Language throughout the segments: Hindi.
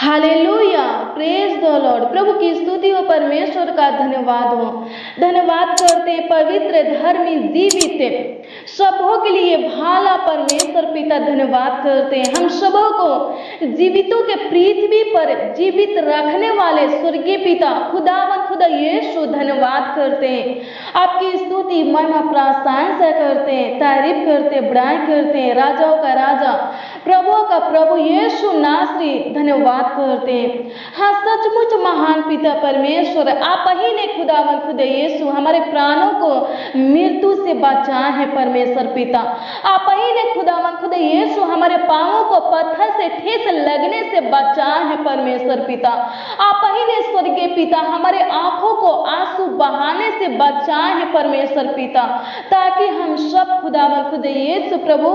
Hallelujah, praise the lord. प्रभु की स्तुति हो, परमेश्वर का धन्यवाद हो। धन्यवाद करते हैं पवित्र धर्मी जीवित सबों के लिए भाला परमेश्वर पिता धन्यवाद करते हैं। हम सबों को जीवितों के पृथ्वी पर जीवित रखने वाले स्वर्गीय पिता खुदावन खुदा यीशु धन्यवाद करते हैं। आपकी स्तुति महिमा प्रशंसा करते हैं, तारीफ करते, बड़ाई करते हैं। राजाओं का राजा प्रभुओं का प्रभु यीशु नासरी धन्यवाद करते हैं। हाँ, सचमुच महान पिता परमेश्वर आप ही ने खुदावन खुदा यीशु हमारे प्राणों को मृत्यु से बचाए हैं। परमेश्वर पिता आप ही ने खुदावन खुदा यीशु हमारे पांवों को पत्थर से ठेस लगने से बचाए हैं। परमेश्वर पिता आप ही ने स्वर्गीय पिता हमारे आंखों को आंसू बहाने से बचाए हैं। परमेश्वर पिता ताकि हम सब खुदावन खुदा यीशु प्रभु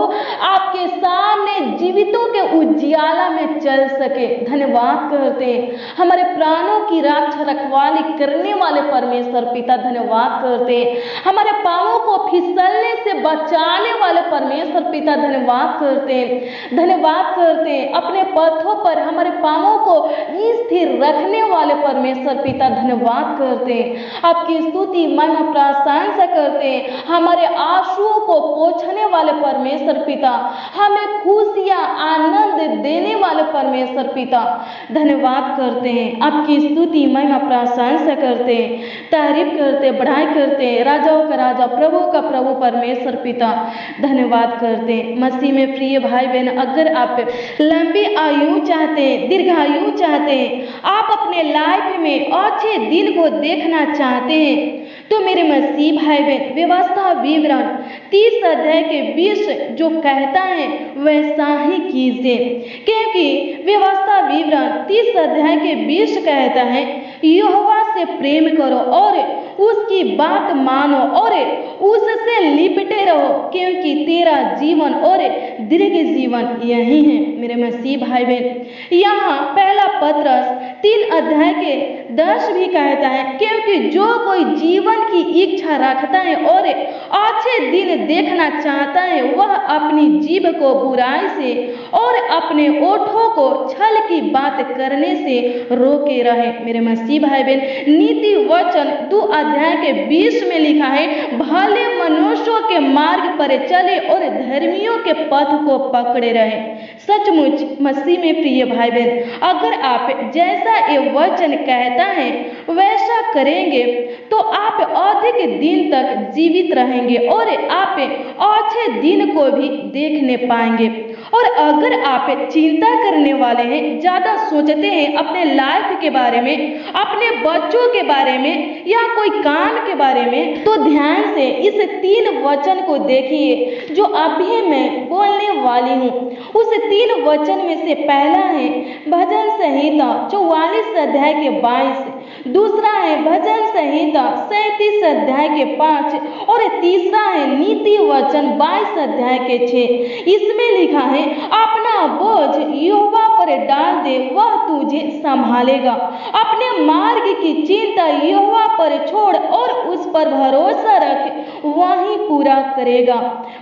आपके सामने जीवितों के उजियाला में चल सके। धन्यवाद करते हैं हमारे प्राणों की रक्षा रखवाली करने वाले परमेश्वर पिता धन्यवाद करते हैं। हमारे पांवों को फिसलने से बचाने वाले परमेश्वर पिता धन्यवाद करते हैं। धन्यवाद करते हैं अपने पथों पर हमारे पांवों को स्थिर रखने वाले परमेश्वर पिता धन्यवाद करते हैं। आपकी स्तुति महिमा प्रशंसा करते हैं। हमारे आंसुओं को पोंछने वाले परमेश्वर पिता, हमें खुशियां आनंद देने वाले परमेश्वर पिता धन्यवाद करते हैं। आपकी स्तुति महिमा प्रशंसा करते हैं, तारीफ करते, बढ़ाई करते। राजाओं का राजा प्रभु का प्रभु परमेश्वर पिता धन्यवाद करते हैं। मसीह में प्रिय भाई बहन, अगर आप लंबी आयु चाहते हैं, दीर्घायु चाहते हैं, आप अपने लाइफ में अच्छे दिन को देखना चाहते हैं, तो मेरे मसीह भाई बहन व्यवस्था विवरण 30 अध्याय के 20 जो कहता है वैसा ही कीजिए। क्योंकि व्यवस्था विवरण 30 अध्याय के 20 कहता है यहोवा से प्रेम करो और उसकी बात मानो और उससे लिपटे रहो, क्योंकि तेरा जीवन और दीर्घ जीवन यही है। मेरे मसीह भाई बहन यहाँ पहला पत्रस 3 अध्याय के 10 भी कहता है क्योंकि जो कोई जीवन की इच्छा रखता है और अच्छे दिन देखना चाहता है वह अपनी जीभ को बुराई से और अपने ओठों को छल की बात करने से रोके रहे। मेरे मसीह भाई बहन नीति वचन 2 अध्याय के 20 में लिखा है भले मनुष्यों के मार्ग पर चले और धर्मियों के पथ को पकड़े रहे। सचमुच मसीह में प्रिय भाई बहन अगर आप जैसा ये वचन कहता है वैसा करेंगे तो आप अधिक दिन तक जीवित रहेंगे और आप अच्छे दिन को भी देखने पाएंगे। और अगर आप चिंता करने वाले हैं, ज्यादा सोचते हैं अपने लाइफ के बारे में, अपने बच्चों के बारे में या कोई काम के बारे में, तो ध्यान से इस 3 वचन को देखिए जो अभी मैं बोलने वाली हूँ। उस 3 वचन में से पहला है भजन संहिता 44 अध्याय के 22, दूसरा है भजन संहिता 37 अध्याय के 5 और तीसरा है नीति वचन 22 अध्याय के 6। इसमें लिखा है अपना बोझ यहोवा पर डाल दे, वह तुझे संभालेगा। अपने मार्ग की चिंता यहोवा पर छोड़ और उस पर भरोसा रख, वही पूरा करेगा।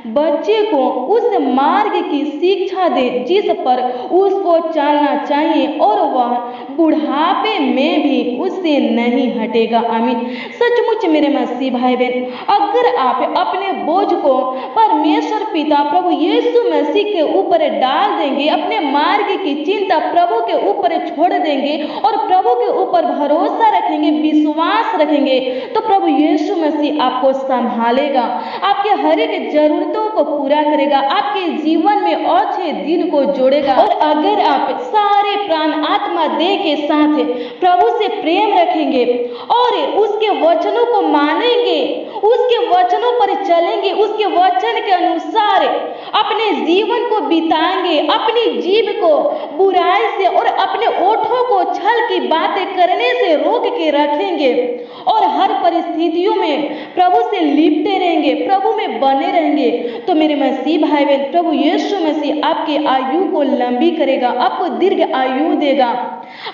बच्चे को उस मार्ग की शिक्षा दे जिस पर उसको चलना चाहिए और वह बुढ़ापे में भी उससे नहीं हटेगा। आमीन। सचमुच मेरे मसीह भाई बहन अगर आप अपने बोझ को परमेश्वर पिता प्रभु यीशु मसीह के ऊपर डाल देंगे, अपने मार्ग की चिंता प्रभु के ऊपर छोड़ देंगे और प्रभु के ऊपर भरोसा रखेंगे, विश्वास रखेंगे, तो प्रभु यीशु मसीह आपको संभालेगा, आपके हर एक जरूरतों को पूरा करेगा, आपके जीवन में अच्छे दिन को जोड़ेगा। और अगर आप सारे प्राण आत्मा देह के साथ प्रभु से प्रेम रखेंगे और उसके वचनों को मानेंगे, उसके वचनों पर चलेंगे, उसके वचन के अनुसार अपने जीवन को बिताएंगे, अपनी जीभ को बुराई से और अपने ओठों को छल की बातें करने से रोक के रखेंगे और हर परिस्थितियों में प्रभु से लिपटे रहेंगे, प्रभु में बने रहेंगे, तो मेरे मसीह भाई बहन प्रभु यीशु मसीह आपकी आयु को लंबी करेगा, आपको दीर्घ आयु देगा,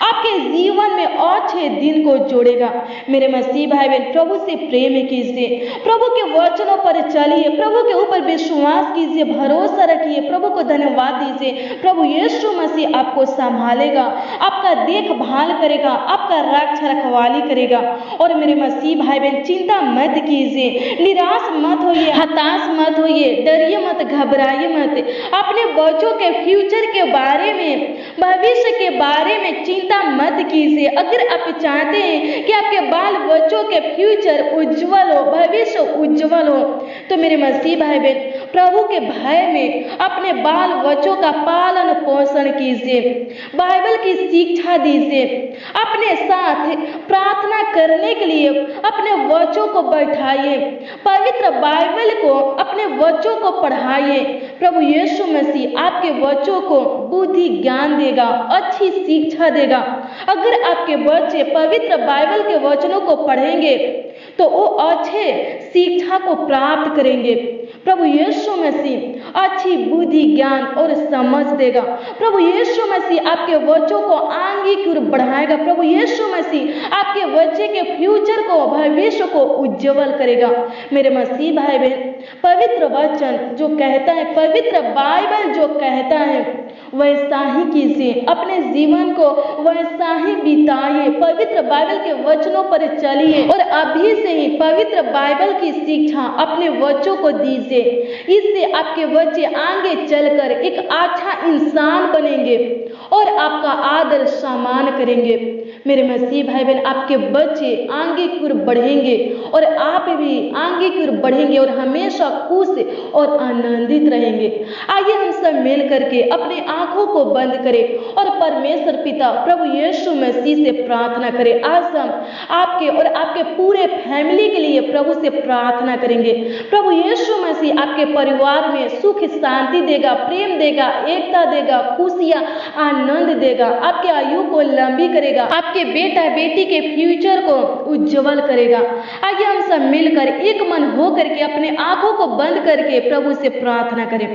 आपके जीवन में अच्छे दिन को जोड़ेगा। मेरे मसीह भाई बहन प्रभु से प्रेम कीजिए, प्रभु के वचनों पर चलिए, प्रभु के ऊपर विश्वास कीजिए, भरोसा रखिए, प्रभु को धन्यवाद दीजिए। प्रभु यीशु मसीह आपको संभालेगा। करेगा, आपका देखभाल करेगा, आपका रक्षा रखवाली करेगा। और मेरे मसीह भाई बहन, चिंता मत कीजिए, निराश मत होइए, हताश मत होइए, डरिए मत, घबराइए मत। अपने बच्चों के फ्यूचर के बारे में, भविष्य के बारे में चिंता मत कीजिए। अगर आप चाहते हैं कि आपके बाल बच्चों के फ्यूचर उज्जवल हो, भविष्य उज्जवल हो, तो मेरे मसीह भाई बहन, प्रभु के भय में अपने बाल बच्चों का पालन पोषण कीजिए, बाइबल की शिक्षा दीजिए, अपने साथ प्रार्थना करने के लिए अपने बच्चों को बैठाइए, पवित्र बाइबल को अपने बच्चों को पढ़ाइए। प्रभु यीशु मसीह आपके बच्चों को बुद्धि ज्ञान देगा, अच्छी शिक्षा देगा। अगर आपके बच्चे पवित्र बाइबल के वचनों को पढ़ेंगे तो वो अच्छे शिक्षा को प्राप्त करेंगे। प्रभु यीशु मसीह अच्छी बुद्धि ज्ञान और समझ देगा। प्रभु यीशु मसीह आपके बच्चों को आगे की ओर बढ़ाएगा। प्रभु यीशु मसीह आपके बच्चे के फ्यूचर को, भविष्य को उज्जवल करेगा। मेरे मसीह भाई बहन, पवित्र वचन जो कहता है, पवित्र बाइबल जो कहता है वैसा ही कीजिए, अपने जीवन को वैसा ही बिताइए, पवित्र बाइबल के वचनों पर चलिए और अभी से ही पवित्र बाइबल की शिक्षा अपने बच्चों को दीजिए। इससे आपके बच्चे आगे चलकर एक अच्छा इंसान बनेंगे और आपका आदर सम्मान करेंगे। मेरे मसीह भाई बहन, आपके बच्चे आगे की ओर बढ़ेंगे और आप भी आगे की ओर बढ़ेंगे और हमेशा खुश और आनंदित रहेंगे। आइए हम सब मिल करके अपने आंखों को बंद करें और परमेश्वर पिता प्रभु यीशु मसीह से प्रार्थना करें। आज हम आपके और आपके पूरे फैमिली के लिए प्रभु से प्रार्थना करेंगे। प्रभु यीशु मसीह आपके परिवार में सुख शांति देगा, प्रेम देगा, एकता देगा, खुशियां आनंद देगा, आपके आयु को लंबी करेगा, आपके बेटा बेटी के फ्यूचर को उज्जवल करेगा। आइए हम सब मिलकर एक मन होकर के अपने आंखों को बंद करके प्रभु से प्रार्थना करें।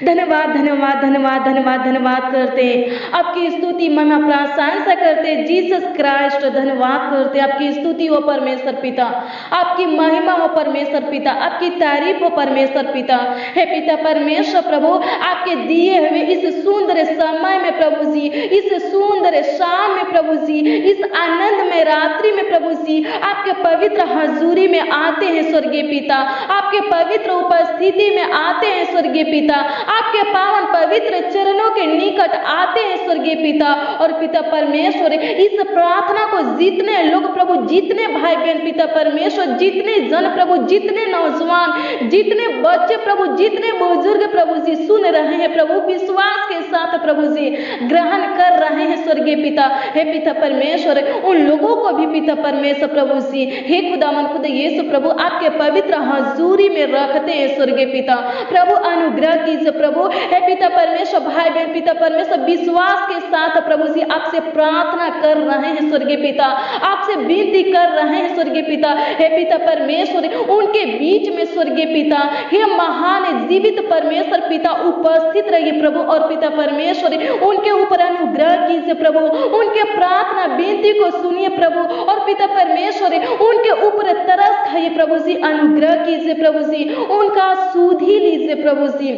धन्यवाद धन्यवाद धन्यवाद धन्यवाद धन्यवाद करते हैं, आपकी स्तुति महिमा प्रशंसा करते हैं। जीसस क्राइस्ट, धन्यवाद करते हैं, आपकी स्तुति हो परमेश्वर पिता, आपकी महिमा हो परमेश्वर पिता, आपकी तारीफ हो परमेश्वर पिता। हे पिता परमेश्वर प्रभु, आपके दिए हुए इस सुंदर समय में प्रभु जी, इस सुंदर शाम में प्रभु जी, इस आनंद में रात्रि में प्रभु जी, आपके पवित्र हजूरी में आते हैं स्वर्गीय पिता, आपके पवित्र उपस्थिति में आते हैं स्वर्गीय पिता, आपके पावन पवित्र चरणों के निकट आते हैं स्वर्गीय पिता। और पिता परमेश्वर, इस प्रार्थना को जितने लोग प्रभु, जितने भाई बहन पिता परमेश्वर, जितने जन प्रभु, जितने नौजवान, जितने बच्चे प्रभु, जितने बुजुर्ग प्रभु जी सुन रहे हैं प्रभु, विश्वास के साथ प्रभु जी ग्रहण कर रहे हैं स्वर्गीय पिता। हे पिता परमेश्वर, उन लोगों को भी पिता परमेश्वर प्रभु जी, हे खुदावन खुद यीशु प्रभु, आपके पवित्र हजूरी में रखते हैं स्वर्गीय पिता। प्रभु अनुग्रह कीजिए प्रभु। हे पिता परमेश्वर, भाई बहन पिता परमेश्वर विश्वास के साथ प्रभु जी आपसे प्रार्थना कर रहे हैं स्वर्गीय पिता, आपसे विनती कर रहे हैं स्वर्गीय पिता। हे पिता परमेश्वर, उनके बीच में स्वर्गीय पिता, हे महान जीवित परमेश्वर पिता उपस्थित रहिए प्रभु। और पिता परमेश्वर, उनके ऊपर अनुग्रह कीजिए प्रभु, उनके प्रार्थना विनती को सुनिए प्रभु। और पिता परमेश्वर, उनके ऊपर तरस खाइए प्रभु जी, अनुग्रह कीजिए प्रभु जी, उनका सुधि लीजिए प्रभु जी,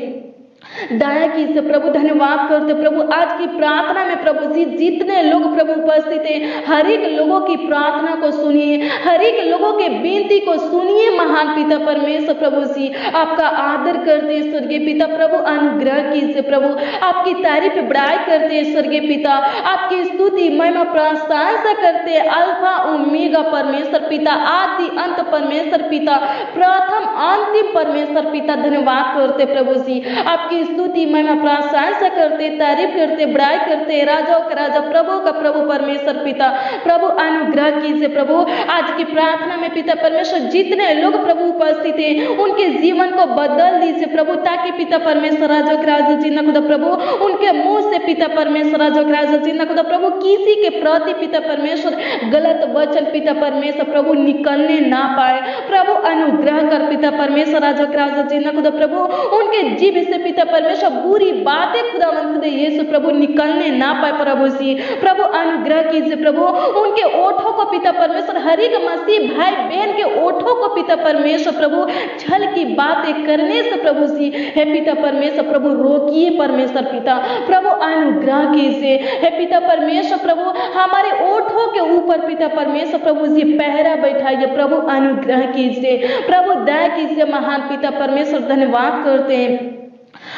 दया कीजिए प्रभु। धन्यवाद करते प्रभु, आज की प्रार्थना में प्रभु जी जितने लोग प्रभु उपस्थित हैं, हर एक लोगों की प्रार्थना को सुनिए, हर एक लोगों के विनती को सुनिए महान पिता परमेश्वर प्रभु जी। आपका आदर करते हैं स्वर्गीय पिता प्रभु, अनुग्रह कीजिए प्रभु, आपकी तारीफ बड़ाई करते हैं स्वर्गीय पिता, आपकी स्तुति महिमा प्रशंसा करते हैं। अल्फा ओमेगा परमेश्वर पिता, आदि अंत परमेश्वर पिता, प्रथम अंतिम परमेश्वर पिता, धन्यवाद करते प्रभु जी, आपकी स्तुति महिमा प्रशंसा करते, तारीफ करते, बड़ाई करते, राजाओं का राजा प्रभु का प्रभु परमेश्वर पिता। प्रभु अनुग्रह कीजिए प्रभु। आज की प्रार्थना में पिता परमेश्वर जितने लोग प्रभु उपस्थित हैं, उनके जीवन को बदल दीजिए प्रभु, ताकि पिता परमेश्वर राजा के राजा जिन्ना खुदा प्रभु, उनके मुंह से पिता परमेश्वर राजा के राजा जिन्ना खुदा प्रभु, किसी के प्रति पिता परमेश्वर गलत वचन पिता परमेश्वर प्रभु निकलने ना पाए। प्रभु अनुग्रह कर पिता परमेश्वर राजा के राजा जिन्ना खुदा प्रभु, उनके जीभ से पिता परमेश्वर बुरी बातें खुदावन खुदा यीशु प्रभु निकलने ना पाए प्रभु जी। प्रभु अनुग्रह कीजिए प्रभु, उनके ओठों को पिता परमेश्वर, हर एक मसीह भाई बहन के ओठों को पिता परमेश्वर प्रभु छल की बातें करने से प्रभु जी हे पिता परमेश्वर प्रभु रोकिए परमेश्वर पिता। प्रभु अनुग्रह कीजिए हे पिता परमेश्वर प्रभु, हमारे ओठों के ऊपर पिता परमेश्वर प्रभु जी पहरा बैठाइए। प्रभु अनुग्रह कीजिए, प्रभु दया कीजिए महान पिता परमेश्वर। धन्यवाद करते हैं,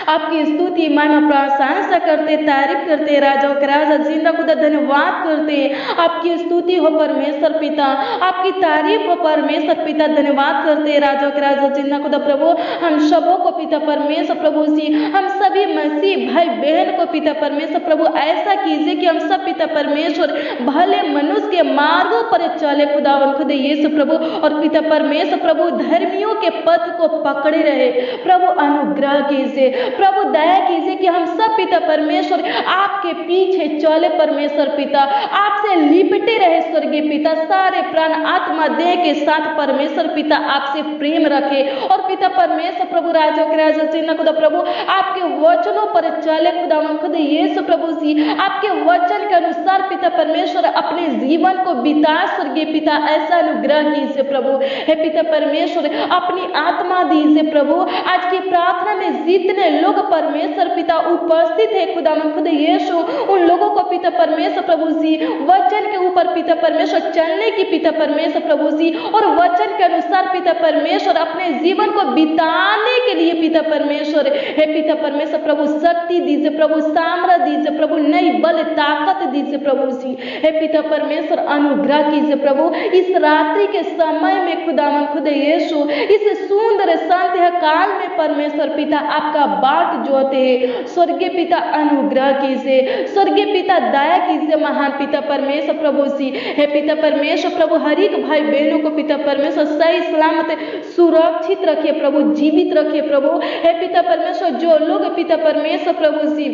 आपकी स्तुति महिमा प्रशंसा करते, तारीफ करते, राजाओं के राजा जिंदा खुदा धन्यवाद करते। आपकी स्तुति हो परमेश्वर पिता, आपकी तारीफ हो परमेश्वर पिता। धन्यवाद करते राजाओं के राजा जिंदा खुदा प्रभु। हम सबों को पिता परमेश्वर प्रभु जी, हम सभी मसीह भाई बहन को पिता परमेश्वर प्रभु ऐसा कीजिए कि हम सब पिता परमेश्वर भले मनुष्य के मार्गों पर चले खुदावन खुद यीशु प्रभु, और पिता परमेश्वर प्रभु धर्मियों के पथ को पकड़े रहे। प्रभु अनुग्रह कीजिए, प्रभु दया कीजिए कि हम सब पिता परमेश्वर आपके पीछे चले परमेश्वर पिता, आपसे लिपटे रहे स्वर्गीय पिता। सारे प्राण आत्मा देह के साथ परमेश्वर पिता आपसे प्रेम रखे, और पिता परमेश्वर प्रभु राजा के राजा जिन्ना खुदा प्रभु आपके वचनों पर चले खुदावन खुद यीशु प्रभु जी, आपके वचन के अनुसार पिता परमेश्वर अपने जीवन को बिता स्वर्गीय पिता। ऐसा अनुग्रह कीजिए प्रभु हे पिता परमेश्वर, अपनी आत्मा दीजिए प्रभु। आज की प्रार्थना में जितने लोग परमेश्वर पिता उपस्थित है खुदावन खुद यीशु, उन लोगों को पिता परमेश्वर प्रभु जी वचन के ऊपर पिता परमेश्वर चलने की पिता परमेश्वर प्रभु जी, और वचन के अनुसार पिता परमेश्वर अपने जीवन को बिताने के लिए पिता परमेश्वर हे पिता परमेश्वर प्रभु शक्ति दीजिए प्रभु, सामर्थ दीजिए प्रभु, नई बल ताकत दीजिए प्रभु जी हे पिता परमेश्वर। अनुग्रह कीजिए प्रभु इस रात्रि के समय में खुदावन खुद यीशु, इस सुंदर संध्या काल में परमेश्वर पिता आपका बाट जोते हैं। स्वर्गीय पिता अनुग्रह कीजिए, स्वर्गीय पिता दया कीजिए महान पिता परमेश्वर प्रभु जी हे पिता परमेश्वर प्रभु। हर एक भाई बहनों को पिता परमेश्वर सही सलामत सुरक्षित रखिए प्रभु, जीवित रखिए प्रभु हे पिता परमेश्वर। जो लोग पिता परमेश्वर प्रभु जी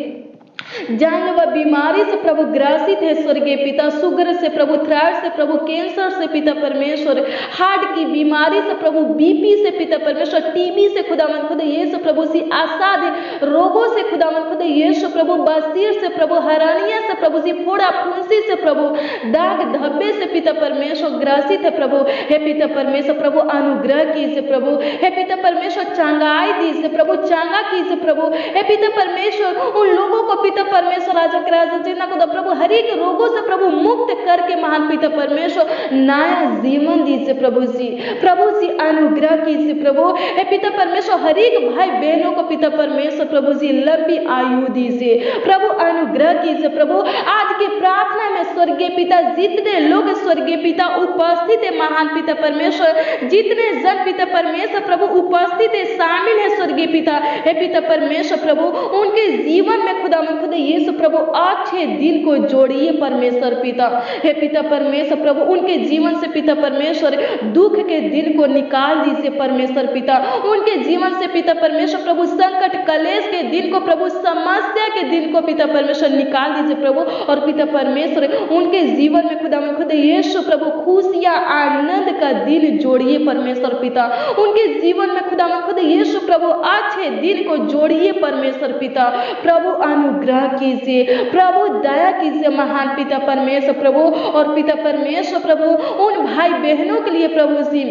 जानलेवा बीमारी से प्रभु ग्रसित है स्वर्गीय पिता, शुगर से प्रभु, थायराइड से प्रभु, कैंसर से पिता परमेश्वर, हार्ट की बीमारी से प्रभु, बीपी से पिता परमेश्वर, टीबी से खुदावन खुद यीशु प्रभु जी, असाध्य रोगों से खुदावन खुद यीशु प्रभु, बसीर से प्रभु, हरानिया से प्रभु जी, फोड़ा फुंसी से प्रभु, दाग धब्बे से पिता परमेश्वर ग्रसित है प्रभु हे पिता परमेश्वर प्रभु। अनुग्रह कीजिए प्रभु हे पिता परमेश्वर, चंगाई दीजिए प्रभु, चंगा कीजिए प्रभु हे पिता परमेश्वर। उन लोगों को पिता परमेश्वर राजा के राजा जिन्ना खुदा प्रभु हर एक रोगों से प्रभु मुक्त करके महान पिता परमेश्वर नया जीवन दीजिए प्रभु जी। प्रभु जी अनुग्रह कीजिए प्रभु हे पिता परमेश्वर। हर एक भाई बहनों को पिता परमेश्वर प्रभु जी लंबी आयु दीजिए प्रभु। अनुग्रह कीजिए प्रभु। आज की प्रार्थना में स्वर्गीय पिता जितने लोग स्वर्गीय पिता उपस्थित है महान पिता परमेश्वर, जितने जन पिता परमेश्वर प्रभु उपस्थित है, शामिल है स्वर्गीय पिता हे पिता परमेश्वर प्रभु, उनके जीवन में खुदा यीशु प्रभु अच्छे दिन को जोड़िए परमेश्वर पिता हे पिता परमेश्वर प्रभु। उनके जीवन से पिता परमेश्वर दुख के दिन को निकाल दीजिए परमेश्वर पिता। उनके जीवन से पिता परमेश्वर प्रभु संकट कलेश के दिन को प्रभु, समस्या के दिन को पिता परमेश्वर निकाल दीजिए प्रभु। और पिता परमेश्वर उनके जीवन में खुद यीशु प्रभु खुशियां आनंद का दिन जोड़िए परमेश्वर पिता। उनके जीवन में खुद यीशु प्रभु अच्छे दिन को जोड़िए परमेश्वर पिता। प्रभु अनुग्रह कीजिए प्रभु, दया कीजिए महान पिता परमेश्वर प्रभु। और पिता परमेश्वर प्रभु उन भाई बहनों के लिए प्रभु जी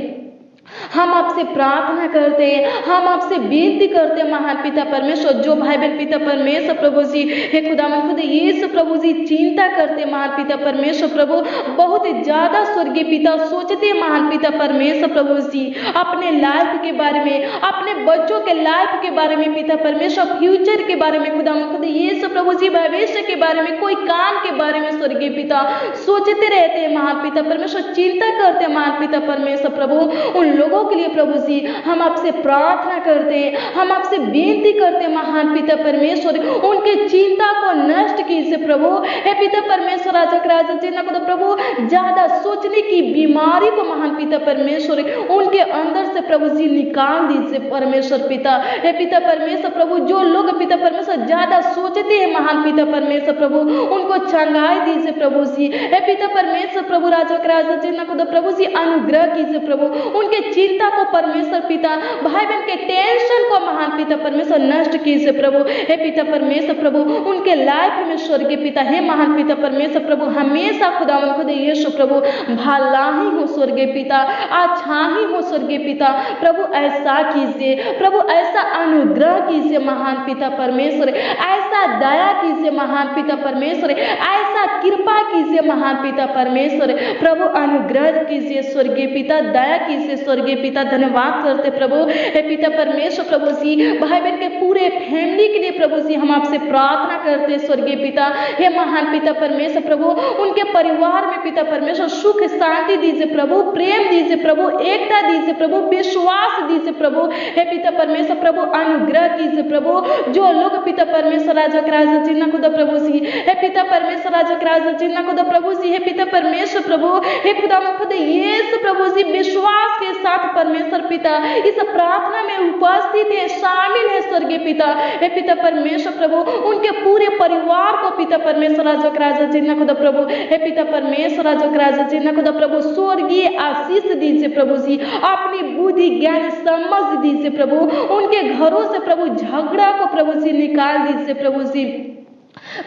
हम आपसे प्रार्थना करते हैं, हम आपसे विनती करते हैं महान पिता परमेश्वर। जो भाई बहन पिता परमेश्वर प्रभु जी हे खुदावन खुद यीशु प्रभु जी चिंता करते महान पिता परमेश्वर प्रभु, बहुत ज्यादा स्वर्गीय पिता सोचते महान पिता परमेश्वर प्रभु जी अपने लाइफ के बारे में, अपने बच्चों के लाइफ के बारे में पिता परमेश्वर, फ्यूचर के बारे में खुदावन खुद यीशु प्रभु जी, भविष्य के बारे में, कोई काम के बारे में स्वर्गीय पिता सोचते रहते हैं महान पिता परमेश्वर, चिंता करते महान पिता परमेश्वर प्रभु। उन लोगों के लिए प्रभु जी हम आपसे प्रार्थना करते हैं, हम आपसे विनती करते हैं महान पिता परमेश्वर, उनके चिंता को नष्ट कीजिए प्रभु हे पिता परमेश्वर। राजा के राजा जिन्ना को प्रभु ज्यादा सोचने की बीमारी को महान पिता परमेश्वर उनके अंदर से प्रभु जी निकाल दीजिए परमेश्वर पिता हे पिता परमेश्वर प्रभु। जो लोग पिता परमेश्वर ज्यादा सोचते हैं महान पिता परमेश्वर प्रभु, उनको चंगाई दीजिए प्रभु जी हे पिता परमेश्वर प्रभु। राजा के राजा जिन्ना को प्रभु जी अनुग्रह कीजिए प्रभु, उनके चिंता को परमेश्वर पिता, भाई बहन के टेंशन को महान पिता परमेश्वर नष्ट कीजिए प्रभु। हे पिता परमेश्वर प्रभु, उनके लाइफ में स्वर्गीय पिता, हे महान पिता परमेश्वर प्रभु, हमेशा खुदावन खुद यीशु प्रभु भला ही हो स्वर्गीय पिता, अच्छा ही हो स्वर्गीय पिता प्रभु। ऐसा कीजिए प्रभु, ऐसा अनुग्रह कीजिए महान पिता परमेश्वर, ऐसा दया कीजिए महान पिता परमेश्वर, ऐसा कृपा कीजिए महान पिता परमेश्वर प्रभु। अनुग्रह कीजिए स्वर्गीय पिता, दया कीजिए स्वर्गीय पिता। धन्यवाद करते प्रभु। हे पिता परमेश्वर प्रभु जी, भाई बहन के पूरे फैमिली के लिए प्रभु जी हम आपसे प्रार्थना करते स्वर्गीय पिता। हे महान पिता परमेश्वर प्रभु, उनके परिवार में पिता परमेश्वर सुख शांति दीजिए प्रभु, प्रेम दीजिए प्रभु, एकता दीजिए प्रभु, विश्वास दीजिए प्रभु। हे पिता परमेश्वर प्रभु, अनुग्रह कीजिए प्रभु। जो लोग पिता परमेश्वर राजा के राजा चिन्ह खुदा प्रभु जी, हे पिता परमेश्वर राजा के राजा चिन्ह खुदा प्रभु जी, हे पिता परमेश्वर प्रभु, हे खुदा खुद यीशु प्रभु जी विश्वास के साथ परमेश्वर पिता इस प्रार्थना में उपस्थित है, शामिल है स्वर्गीय पिता। हे पिता परमेश्वर प्रभु, उनके पूरे परिवार को पिता परमेश्वर राजा के राजा चिन्ह खुदा प्रभु, हे पिता परमेश्वर राजा के राजा चिन्ह खुदा प्रभु स्वर्गीय आशीष दीजिए प्रभु जी, अपनी बुद्धि ज्ञान समझ दीजिए प्रभु। उनके घरों से प्रभु झगड़ा को प्रभु जी निकाल दीजिए प्रभु जी,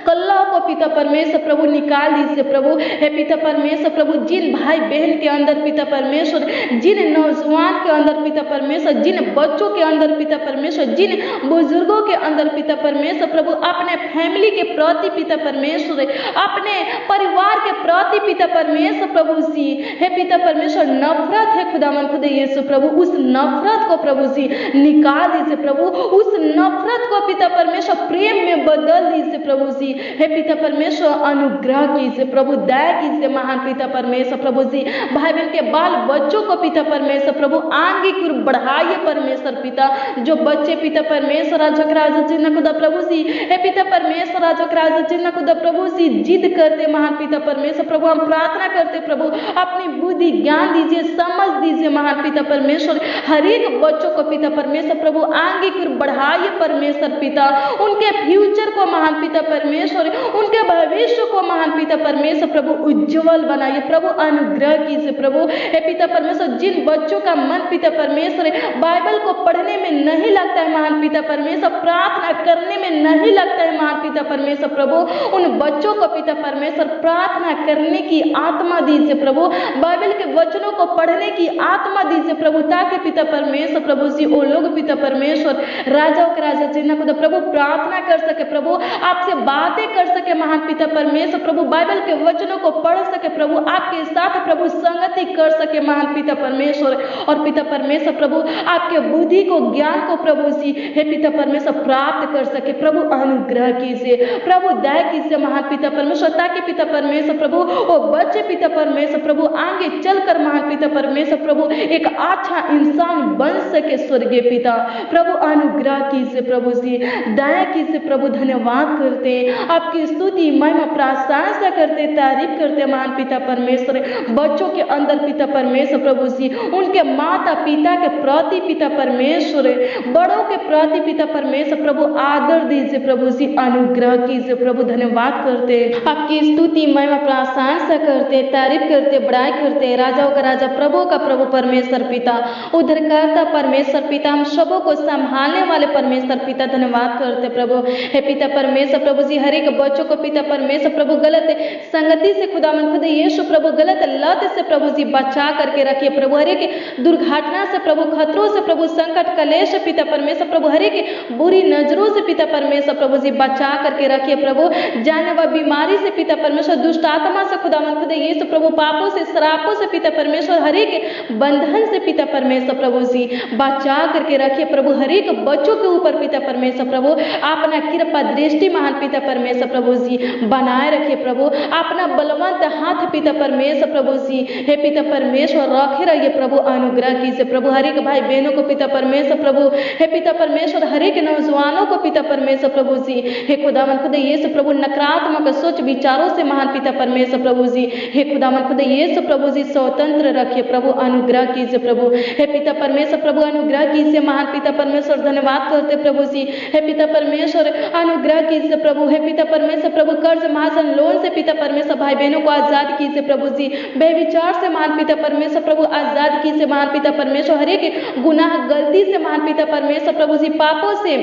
कल्ला को पिता परमेश्वर प्रभु निकाल दीजिए प्रभु। हे पिता परमेश्वर प्रभु, जिन भाई बहन के अंदर पिता परमेश्वर, जिन नौजवान के अंदर पिता परमेश्वर, जिन बच्चों के अंदर पिता परमेश्वर, जिन बुजुर्गों के अंदर पिता परमेश्वर प्रभु अपने फैमिली के प्रति पिता परमेश्वर, अपने परिवार के प्रति पिता परमेश्वर प्रभु जी, हे पिता परमेश्वर नफरत है खुदावन खुद यीशु प्रभु, उस नफरत को प्रभु जी निकाल दीजिए प्रभु। उस नफरत को पिता परमेश्वर प्रेम में बदल दीजिए प्रभु जी। हे पिता परमेश्वर अनुग्रह कीजिए प्रभु, दया कीजिए महान पिता परमेश्वर प्रभु जी। भाई बहन के बाल बच्चों को पिता परमेश्वर प्रभु आंगिक बढ़ाइए परमेश्वर पिता। जो बच्चे पिता परमेश्वर राजा के राजा चिन्ह खुदा प्रभु जी, हे पिता परमेश्वर राजा के राजा चिन्ह खुदा प्रभु जी जिद करते महान पिता परमेश्वर प्रभु, हम प्रार्थना करते प्रभु अपनी बुद्धि ज्ञान दीजिए, समझ दीजिए महान पिता परमेश्वर। हर एक बच्चों को पिता परमेश्वर प्रभु आंगिक बढ़ाइए परमेश्वर पिता। उनके फ्यूचर को महान पिता परमेश्वर, उनके भविष्य को महान पिता परमेश्वर प्रभु उज्जवल बनाइए प्रभु। अनुग्रह कीजिए प्रभु। हे पिता परमेश्वर, जिन बच्चों का मन पिता परमेश्वर बाइबल को पढ़ने में नहीं लगता है महान पिता परमेश्वर, प्रार्थना करने में नहीं लगता है महान पिता परमेश्वर प्रभु, उन बच्चों को पिता परमेश्वर प्रार्थना करने की आत्मा दीजिए प्रभु, बाइबल के वचनों को पढ़ने की आत्मा दीजिए प्रभु, ताकि पिता परमेश्वर प्रभु जी वो लोग पिता परमेश्वर राजाओं के राजा जिन्ना खुदा प्रभु प्रार्थना कर सके प्रभु, आपसे बातें कर सके महान पिता परमेश्वर प्रभु, बाइबल के वचनों को पढ़ सके प्रभु, आपके साथ प्रभु संगति कर सके महान पिता परमेश्वर। और पिता परमेश्वर प्रभु आपके बुद्धि को ज्ञान को प्रभु जी हे पिता परमेश्वर प्राप्त कर सके प्रभु। अनुग्रह कीजिए प्रभु, दया कीजिए महान पिता परमेश्वर, ताकि पिता परमेश्वर प्रभु वो बच्चे पिता परमेश्वर प्रभु आगे चलकर महान पिता परमेश्वर प्रभु एक अच्छा इंसान बन सके स्वर्गीय पिता प्रभु। अनुग्रह कीजिए प्रभु जी, दया कीजिए प्रभु। धन्यवाद करते आपकी स्तुति महिमा प्रशंसा करते तारीफ करते महान पिता परमेश्वर। बच्चों के अंदर पिता परमेश्वर प्रभु जी उनके माता पिता के प्रति पिता परमेश्वर, बड़ों के प्रति पिता परमेश्वर प्रभु आदर दीजिए प्रभु जी। अनुग्रह कीजिए प्रभु। धन्यवाद करते आपकी स्तुति महिमा प्रशंसा करते तारीफ करते बड़ाई करते राजाओं का राजा प्रभु का प्रभु परमेश्वर पिता, उद्धारकर्ता परमेश्वर पिता, हम सबों को संभालने वाले परमेश्वर पिता। धन्यवाद करते प्रभु हे पिता परमेश्वर प्रभु जी, हर एक बच्चों को पिता परमेश्वर प्रभु गलत संगति से खुदावन खुद यीशु प्रभु गलत लत से प्रभु जी बचा करके रखिए प्रभु, हर एक दुर्घटना से प्रभु, खतरों से प्रभु, संकट कलेश पिता परमेश्वर प्रभु, हर एक बुरी नजरों से पिता परमेश्वर प्रभु जी बचा करके रखिए प्रभु, जानलेवा बीमारी से पिता परमेश्वर, दुष्ट आत्मा से खुदावन खुद यीशु प्रभु, पापों से श्रापों से पिता परमेश्वर, हर एक बंधन से पिता परमेश्वर प्रभु जी बचा करके रखिए प्रभु। हर एक बच्चों के ऊपर पिता परमेश्वर प्रभु अपना कृपा दृष्टि महान पिता परमेश्वर प्रभु जी बनाए रखिए प्रभु, अपना बलवंत हाथ पिता परमेश्वर प्रभु जी हे पिता परमेश्वर रखे रहिए प्रभु। अनुग्रह कीजिए प्रभु, हर एक भाई बहनों को पिता परमेश्वर प्रभु हे पिता परमेश्वर, हर एक नौजवानों को पिता परमेश्वर प्रभु जी हे खुदावन खुद यीशु प्रभु नकारात्मक सोच विचारों से महान पिता परमेश्वर प्रभु जी हे खुदावन खुद यीशु प्रभु जी स्वतंत्र रखिए प्रभु। अनुग्रह कीजिए प्रभु हे पिता परमेश्वर प्रभु, अनुग्रह कीजिए महान पिता परमेश्वर। धन्यवाद करते प्रभु जी हे पिता परमेश्वर, अनुग्रह कीजिए प्रभु हे पिता परमेश्वर प्रभु कर्ज महाजन लोन से पिता परमेश्वर भाई बहनों को आजाद कीजिए प्रभु जी। बेविचार से महान पिता परमेश्वर प्रभु आजाद कीजिए महान पिता परमेश्वर। हर एक गुनाह गलती से महान पिता परमेश्वर प्रभु जी, पापों से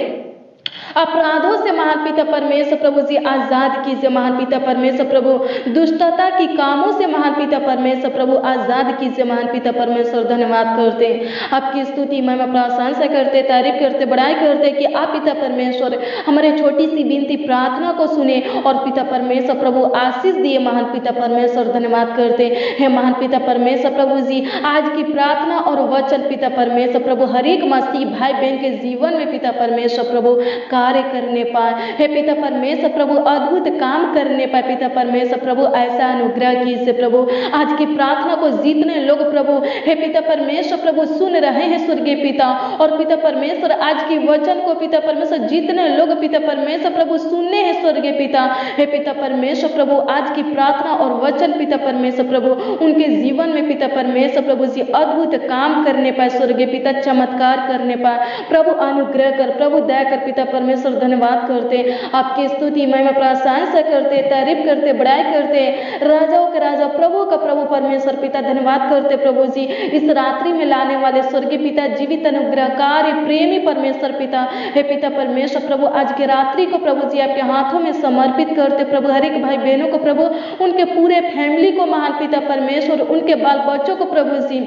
अपराधों से महान पिता परमेश्वर प्रभु जी आजाद कीजिए महान पिता परमेश्वर प्रभु। दुष्टता की कामों से महान पिता परमेश्वर प्रभु आजाद कीजिए महान पिता परमेश्वर। धन्यवाद करते आपकी स्तुति महिमा प्रशंसा करते, तारीफ करते, बड़ाई करते कि आप पिता परमेश्वर हमारे छोटी सी विनती प्रार्थना को सुने और पिता परमेश्वर प्रभु आशीष दिए महान पिता परमेश्वर। धन्यवाद करते हैं महान पिता परमेश्वर प्रभु जी। आज की प्रार्थना और वचन पिता परमेश्वर प्रभु हर एक मसीह भाई बहन के जीवन में पिता परमेश्वर प्रभु कार्य करने पाए। हे पिता परमेश्वर प्रभु अद्भुत काम करने पाए पिता परमेश्वर प्रभु, ऐसा अनुग्रह कीजिए प्रभु। आज की प्रार्थना को जितने लोग प्रभु हे पिता परमेश्वर प्रभु सुन रहे हैं स्वर्गीय पिता, और पिता परमेश्वर आज की वचन को पिता परमेश्वर जितने लोग पिता परमेश्वर प्रभु सुनने हैं स्वर्गीय पिता, हे पिता परमेश्वर प्रभु आज की प्रार्थना और वचन पिता परमेश्वर प्रभु उनके जीवन में पिता परमेश्वर प्रभु जी अद्भुत काम करने पाए स्वर्गीय पिता, चमत्कार करने पाए प्रभु। अनुग्रह कर प्रभु, दया कर पिता परमेश्वर। धन्यवाद करते आपकी स्तुति महिमा प्रशंसा करते, तारीफ करते, बड़ाई करते, राजाओं के राजा प्रभु का प्रभु परमेश्वर पिता। धन्यवाद करते प्रभु जी इस रात्रि में लाने वाले स्वर्गीय पिता, जीवित अनुग्रहकारी प्रेमी परमेश्वर पिता। हे पिता परमेश्वर प्रभु आज के रात्रि को प्रभु जी आपके हाथों में समर्पित करते प्रभु। हर एक भाई बहनों को प्रभु, उनके पूरे फैमिली को महान पिता परमेश्वर, उनके बाल बच्चों को प्रभु जी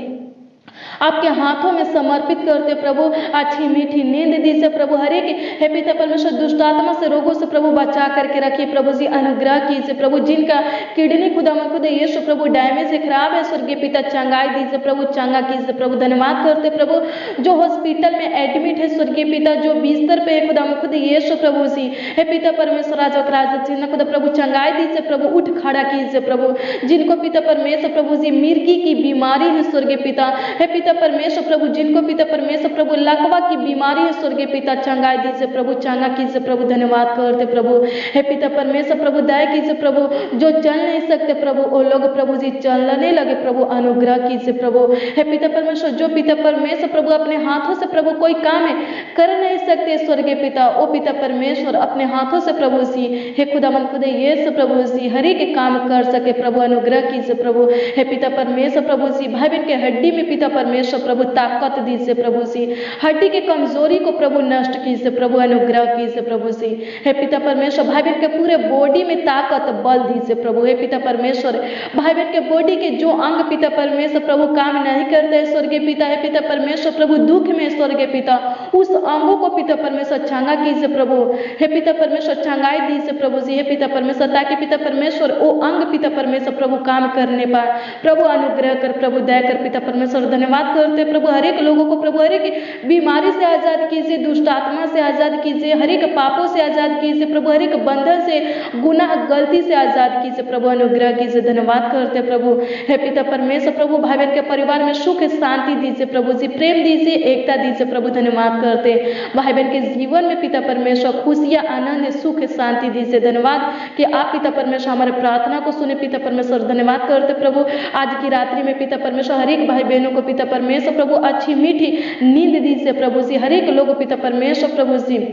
आपके हाथों में समर्पित करते प्रभु। अच्छी मीठी नींद दीजिए प्रभु। हर एक हे पिता परमेश्वर दुष्ट आत्मा से, रोगों से प्रभु बचा करके रखिए प्रभु जी। अनुग्रह कीजिए प्रभु। जिनका किडनी खुदा यीशु प्रभु डैमेज से खराब है स्वर्गीय पिता, चंगाई दीजिए प्रभु, चंगा कीजिए प्रभु। धन्यवाद करते प्रभु जो हॉस्पिटल में एडमिट है स्वर्गीय पिता, जो बिस्तर पे है खुदा यीशु प्रभु जी, हे पिता परमेश्वर राजा जिन्हें खुदा प्रभु चंगाई दीजिए प्रभु, उठ खड़ा कीजिए प्रभु। जिनको पिता परमेश्वर प्रभु जी मिर्गी की बीमारी है स्वर्गीय पिता, हे पिता परमेश्वर प्रभु जिनको पिता परमेश्वर प्रभु लकवा की बीमारी है स्वर्गीय पिता, चंगाई दीजिए प्रभु, चंगा कीजिए प्रभु। धन्यवाद करते प्रभु हे पिता परमेश्वर प्रभु, दया कीजिए प्रभु। जो चल नहीं सकते प्रभु वो लोग प्रभु जी चलने लगे प्रभु, अनुग्रह कीजिए प्रभु। हे पिता परमेश्वर जो पिता परमेश्वर प्रभु अपने हाथों से प्रभु कोई काम है कर नहीं सकते स्वर्गीय पिता, ओ पिता परमेश्वर अपने हाथों से प्रभु जी हे खुदावन यीशु प्रभु जी हर एक काम कर सके प्रभु, अनुग्रह कीजिए प्रभु। हे पिता परमेश्वर प्रभु जी भाई बहन के हड्डी में पिता परमेश्वर प्रभु ताकत दीजिए प्रभु जी, हड्डी की कमजोरी को प्रभु नष्ट कीजिए प्रभु, अनुग्रह कीजिए प्रभु जी। हे पिता परमेश्वर भाई बहन के पूरे बॉडी में ताकत बल दीजिए प्रभु। हे पिता परमेश्वर भाई बहन के बॉडी के जो अंग पिता परमेश्वर प्रभु काम नहीं करते हैं स्वर्गीय पिता, हे पिता परमेश्वर प्रभु दुख में स्वर्गीय पिता, उस अंगों को पिता परमेश्वर चंगा कीजिए प्रभु। हे पिता परमेश्वर चंगाई दीजिए प्रभु जी, हे पिता परमेश्वर ताकि पिता परमेश्वर वो अंग पिता परमेश्वर प्रभु काम करने पाए प्रभु। अनुग्रह कर प्रभु, दया कर पिता परमेश्वर। धन्यवाद करते प्रभु हर एक लोगों को प्रभु, हर एक बीमारी से आजाद कीजिए, दुष्ट आत्मा से आजाद कीजिए, हर एक पापों से आजाद कीजिए प्रभु, हर एक बंधन से, गुनाह गलती से आजाद कीजिए प्रभु, अनुग्रह कीजिए। धन्यवाद करते प्रभु हे पिता परमेश्वर प्रभु भाई बहन के परिवार में सुख शांति दीजिए प्रभु जी, प्रेम दीजिए, एकता दीजिए प्रभु। धन्यवाद करते भाई बहन के जीवन में पिता परमेश्वर खुशियां, आनंद, सुख शांति दीजिए। धन्यवाद कि आप पिता परमेश्वर हमारे प्रार्थना को सुने पिता परमेश्वर। धन्यवाद करते प्रभु आज की रात्रि में पिता परमेश्वर हर एक भाई बहनों को पिता परमेश्वर प्रभु अच्छी मीठी नींद दीजिए प्रभु जी। हर एक लोग पिता परमेश्वर प्रभु जी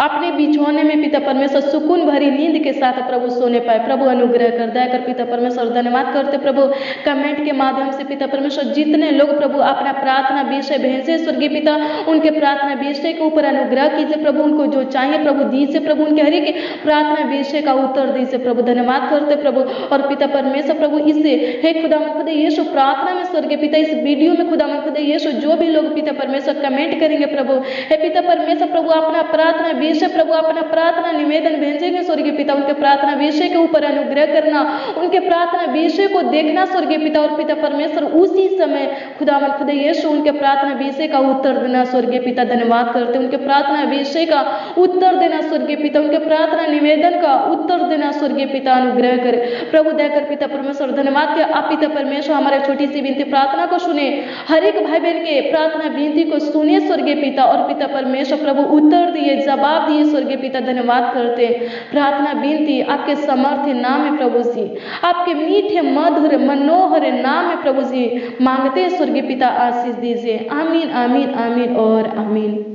अपने बिछौने में पिता परमेश्वर सुकून भरी नींद के साथ प्रभु सोने पाए प्रभु, अनुग्रह कर, दया कर पिता परमेश्वर। धन्यवाद करते प्रभु कमेंट के माध्यम से पिता परमेश्वर जितने लोग प्रभु अपना प्रार्थना विषय भेजे स्वर्गीय पिता, उनके प्रार्थना विषय के ऊपर अनुग्रह कीजिए प्रभु, उनको जो चाहिए प्रभु दीजिए प्रभु, उनके हर एक प्रार्थना विषय का उत्तर दीजिए प्रभु। धन्यवाद करते प्रभु और पिता परमेश्वर प्रभु इससे हे खुदावंद यीशु प्रार्थना में स्वर्गीय पिता इस वीडियो में खुदावंद यीशु जो भी लोग पिता परमेश्वर कमेंट करेंगे प्रभु, हे पिता परमेश्वर प्रभु अपना प्रार्थना विषय प्रभु, अपना प्रार्थना निवेदन भेजेंगे स्वर्गीय पिता, उनके प्रार्थना विषय के ऊपर अनुग्रह करना, उनके प्रार्थना विषय को देखना स्वर्गीय पिता, और पिता परमेश्वर उसी समय खुदावंद खुदा यीशु उनके प्रार्थना विषय का उत्तर देना स्वर्गीय पिता। धन्यवाद करते उनके प्रार्थना विषय का उत्तर देना स्वर्गीय पिता, उनके प्रार्थना निवेदन का उत्तर देना स्वर्गीय पिता। अनुग्रह करे प्रभु, दया कर पिता परमेश्वर। धन्यवाद कि आप पिता परमेश्वर हमारे छोटी सी विनती प्रार्थना को सुने, हर एक भाई बहन के प्रार्थना विनती को सुनिए स्वर्गीय पिता, और पिता परमेश्वर प्रभु उत्तर दिए, जवाब दिए स्वर्गीय पिता। धन्यवाद करते प्रार्थना विनती आपके समर्थ नाम में प्रभु जी, आपके मीठे मधुर मनोहर नाम में प्रभु जी मांगते स्वर्गीय पिता, आशीष दीजिए। आमीन आमीन आमीन और आमीन।